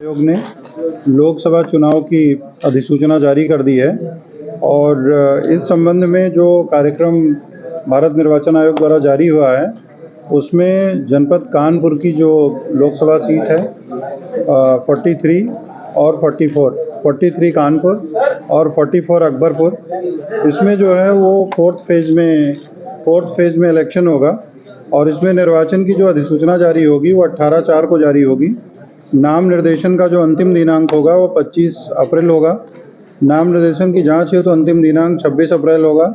आयोग ने लोकसभा चुनाव की अधिसूचना जारी कर दी है और इस संबंध में जो कार्यक्रम भारत निर्वाचन आयोग द्वारा जारी हुआ है उसमें जनपद कानपुर की जो लोकसभा सीट है 43 और 44 कानपुर और 44 अकबरपुर, इसमें जो है वो फोर्थ फेज में इलेक्शन होगा और इसमें निर्वाचन की जो अधिसूचना जारी होगी वो 18/4 को जारी होगी। नाम निर्देशन का जो अंतिम दिनांक होगा वो 25 अप्रैल होगा। नाम निर्देशन की जांच है तो अंतिम दिनांक 26 अप्रैल होगा।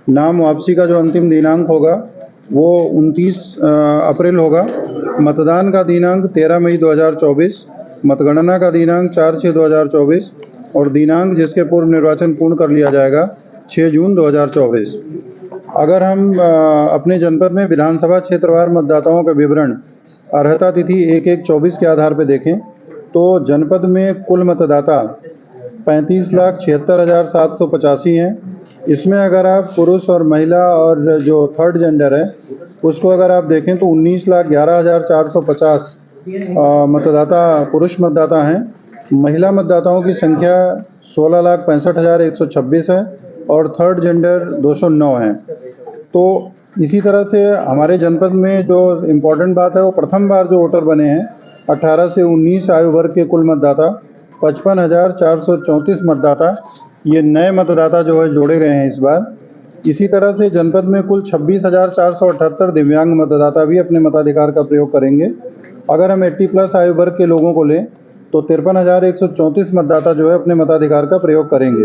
नाम वापसी का जो अंतिम दिनांक होगा वो 29 अप्रैल होगा। मतदान का दिनांक 13 मई 2024, मतगणना का दिनांक 4/6/2024 और दिनांक जिसके पूर्व निर्वाचन पूर्ण कर लिया जाएगा 6 जून 2024। अगर हम अपने जनपद में विधानसभा क्षेत्रवार मतदाताओं का विवरण अर्हता तिथि 1/1/24 के आधार पर देखें तो जनपद में कुल मतदाता 35,76,785 हैं। इसमें अगर आप पुरुष और महिला और जो थर्ड जेंडर है उसको अगर आप देखें तो 19,11,450 मतदाता पुरुष मतदाता हैं। महिला मतदाताओं की संख्या 16,65,126 है और थर्ड जेंडर 209 है। तो इसी तरह से हमारे जनपद में जो इम्पोर्टेंट बात है वो प्रथम बार जो वोटर बने हैं 18 से 19 आयु वर्ग के कुल मतदाता 55,434 मतदाता, ये नए मतदाता जो है जोड़े गए हैं इस बार। इसी तरह से जनपद में कुल 26,478 दिव्यांग मतदाता भी अपने मताधिकार का प्रयोग करेंगे। अगर हम 80+ आयु वर्ग के लोगों को लें तो 53,134 मतदाता जो है अपने मताधिकार का प्रयोग करेंगे।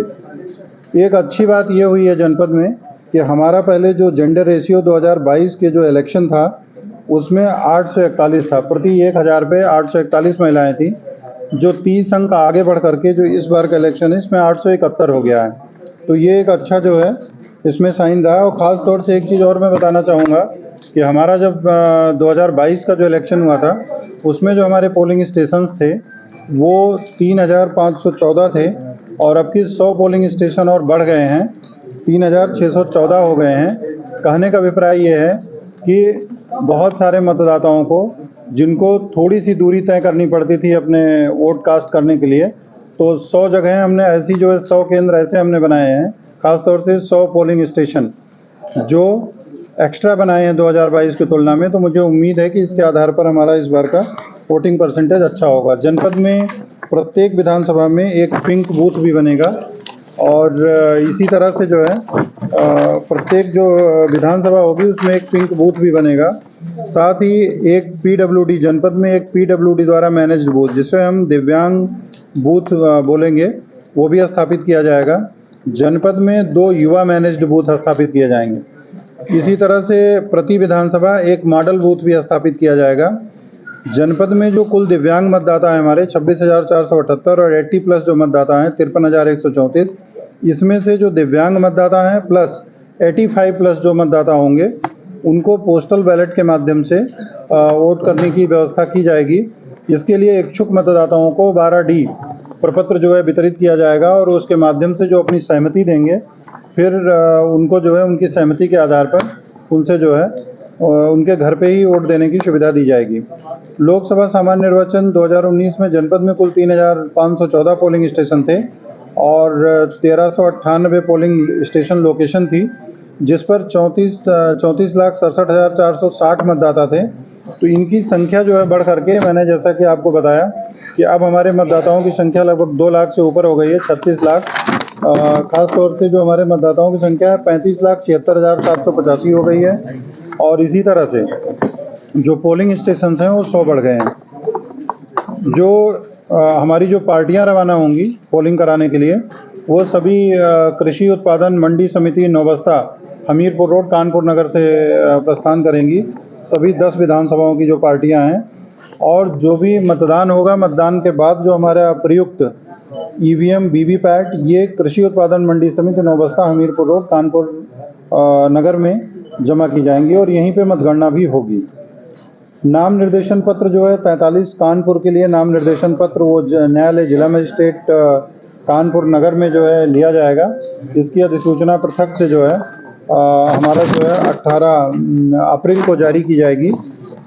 एक अच्छी बात ये हुई है जनपद में कि हमारा पहले जो जेंडर रेशियो 2022 के जो इलेक्शन था उसमें 841 था, प्रति 1000 पे 841 महिलाएं थी, जो 30 अंक आगे बढ़ करके जो इस बार का इलेक्शन है इसमें 871 हो गया है। तो ये एक अच्छा जो है इसमें साइन रहा है। और ख़ास तौर से एक चीज़ और मैं बताना चाहूँगा कि हमारा जब 2022 का जो इलेक्शन हुआ था उसमें जो हमारे पोलिंग स्टेशंस थे वो 3,514 थे और अब की 100 पोलिंग स्टेशन और बढ़ गए हैं, 3,614 हो गए हैं। कहने का अभिप्राय ये है कि बहुत सारे मतदाताओं को जिनको थोड़ी सी दूरी तय करनी पड़ती थी अपने वोट कास्ट करने के लिए, तो 100 जगह हमने ऐसी जो है 100 केंद्र ऐसे हमने बनाए हैं, ख़ासतौर से 100 पोलिंग स्टेशन जो एक्स्ट्रा बनाए हैं 2022 की तुलना में। तो मुझे उम्मीद है कि इसके आधार पर हमारा इस बार का वोटिंग परसेंटेज अच्छा होगा। जनपद में प्रत्येक विधानसभा में एक पिंक बूथ भी बनेगा और इसी तरह से जो है प्रत्येक जो विधानसभा होगी उसमें एक पिंक बूथ भी बनेगा। साथ ही एक PWD जनपद में एक PWD द्वारा मैनेज्ड बूथ जिसे हम दिव्यांग बूथ बोलेंगे वो भी स्थापित किया जाएगा। जनपद में 2 युवा मैनेज्ड बूथ स्थापित किए जाएंगे। इसी तरह से प्रति विधानसभा एक मॉडल बूथ भी स्थापित किया जाएगा। जनपद में जो कुल दिव्यांग मतदाता हैं हमारे 26,478 और 80+ जो मतदाता हैं 53,134, इसमें से जो दिव्यांग मतदाता हैं प्लस 85+ जो मतदाता होंगे उनको पोस्टल बैलेट के माध्यम से वोट करने की व्यवस्था की जाएगी। इसके लिए इच्छुक मतदाताओं को 12D प्रपत्र जो है वितरित किया जाएगा और उसके माध्यम से जो अपनी सहमति देंगे फिर उनको जो है उनकी सहमति के आधार पर उनसे जो है उनके घर पे ही वोट देने की सुविधा दी जाएगी। लोकसभा सामान्य निर्वाचन 2019 में जनपद में कुल 3,514 पोलिंग स्टेशन थे और 1,398 पोलिंग स्टेशन लोकेशन थी, जिस पर 34,67,460 मतदाता थे। तो इनकी संख्या जो है बढ़ करके मैंने जैसा कि आपको बताया कि अब हमारे मतदाताओं की संख्या लगभग 2 लाख से ऊपर हो गई है, 36 लाख। ख़ास तौर से जो हमारे मतदाताओं की संख्या है 35,76,785 हो गई है और इसी तरह से जो पोलिंग स्टेशन हैं वो 100 बढ़ गए हैं। जो हमारी जो पार्टियां रवाना होंगी पोलिंग कराने के लिए वो सभी कृषि उत्पादन मंडी समिति नौबस्ता हमीरपुर रोड कानपुर नगर से प्रस्थान करेंगी। सभी 10 विधानसभाओं की जो पार्टियां हैं और जो भी मतदान होगा मतदान के बाद जो हमारा प्रयुक्त EVM VVPAT ये कृषि उत्पादन मंडी समिति नौबस्ता हमीरपुर रोड कानपुर नगर में जमा की जाएंगी और यहीं पे मतगणना भी होगी। नाम निर्देशन पत्र जो है 43 कानपुर के लिए नाम निर्देशन पत्र वो न्यायालय जिला मजिस्ट्रेट कानपुर नगर में जो है लिया जाएगा। इसकी अधिसूचना पृथक से जो है हमारा जो है 18 अप्रैल को जारी की जाएगी।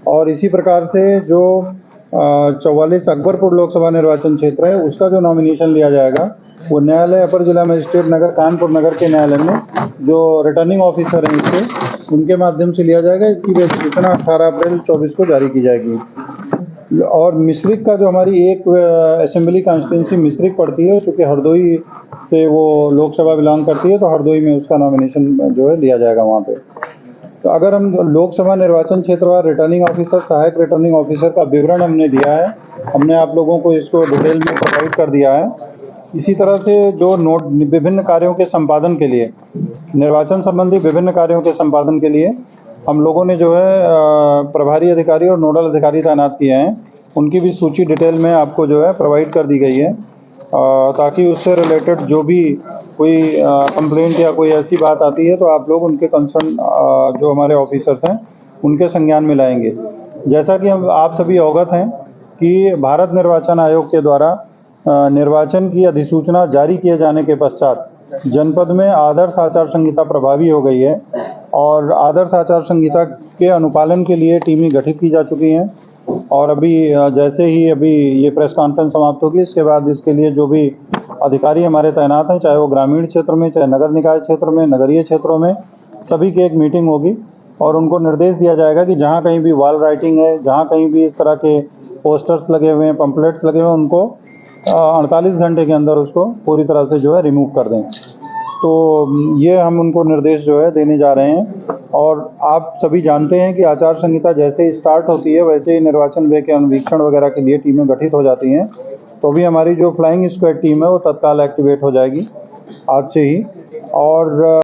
और इसी प्रकार से जो 44 अकबरपुर लोकसभा निर्वाचन क्षेत्र है, उसका जो नॉमिनेशन लिया जाएगा वो न्यायालय अपर जिला मजिस्ट्रेट नगर कानपुर नगर के न्यायालय में जो रिटर्निंग ऑफिसर हैं इसके उनके माध्यम से लिया जाएगा। इसकी अधिसूचना 18 अप्रैल 24 को जारी की जाएगी। और मिश्रिक का जो हमारी एक असेंबली कॉन्स्टिट्यूंसी मिश्रिक पड़ती है, चूँकि हरदोई से वो लोकसभा बिलोंग करती है, तो हरदोई में उसका नॉमिनेशन जो है लिया जाएगा वहाँ पे। तो अगर हम लोकसभा निर्वाचन क्षेत्रवार रिटर्निंग ऑफिसर, सहायक रिटर्निंग ऑफिसर का विवरण हमने दिया है, हमने आप लोगों को इसको डिटेल में प्रोवाइड कर दिया है। इसी तरह से जो नोट विभिन्न कार्यों के संपादन के लिए, निर्वाचन संबंधी विभिन्न कार्यों के संपादन के लिए हम लोगों ने जो है प्रभारी अधिकारी और नोडल अधिकारी तैनात किए हैं, उनकी भी सूची डिटेल में आपको जो है प्रोवाइड कर दी गई है, ताकि उससे रिलेटेड जो भी कोई कंप्लेंट या कोई ऐसी बात आती है तो आप लोग उनके कंसर्न जो हमारे ऑफिसर्स हैं उनके संज्ञान में लाएंगे। जैसा कि हम आप सभी अवगत हैं कि भारत निर्वाचन आयोग के द्वारा निर्वाचन की अधिसूचना जारी किए जाने के पश्चात जनपद में आदर्श आचार संहिता प्रभावी हो गई है और आदर्श आचार संहिता के अनुपालन के लिए टीमें गठित की जा चुकी हैं। और अभी जैसे ही अभी ये प्रेस कॉन्फ्रेंस समाप्त होगी, इसके बाद इसके लिए जो भी अधिकारी हमारे तैनात हैं, चाहे वो ग्रामीण क्षेत्र में, चाहे नगर निकाय क्षेत्र में, नगरीय क्षेत्रों में, सभी की एक मीटिंग होगी और उनको निर्देश दिया जाएगा कि जहाँ कहीं भी वॉल राइटिंग है, जहाँ कहीं भी इस तरह के पोस्टर्स लगे हुए हैं, पम्पलेट्स लगे हुए हैं, उनको 48 घंटे के अंदर उसको पूरी तरह से जो है रिमूव कर दें। तो ये हम उनको निर्देश जो है देने जा रहे हैं। और आप सभी जानते हैं कि आचार संहिता जैसे ही स्टार्ट होती है वैसे ही निर्वाचन व्यय के अनुवीक्षण वगैरह के लिए टीमें गठित हो जाती हैं। तो अभी हमारी जो फ्लाइंग स्क्वाड टीम है वो तत्काल एक्टिवेट हो जाएगी आज से ही। और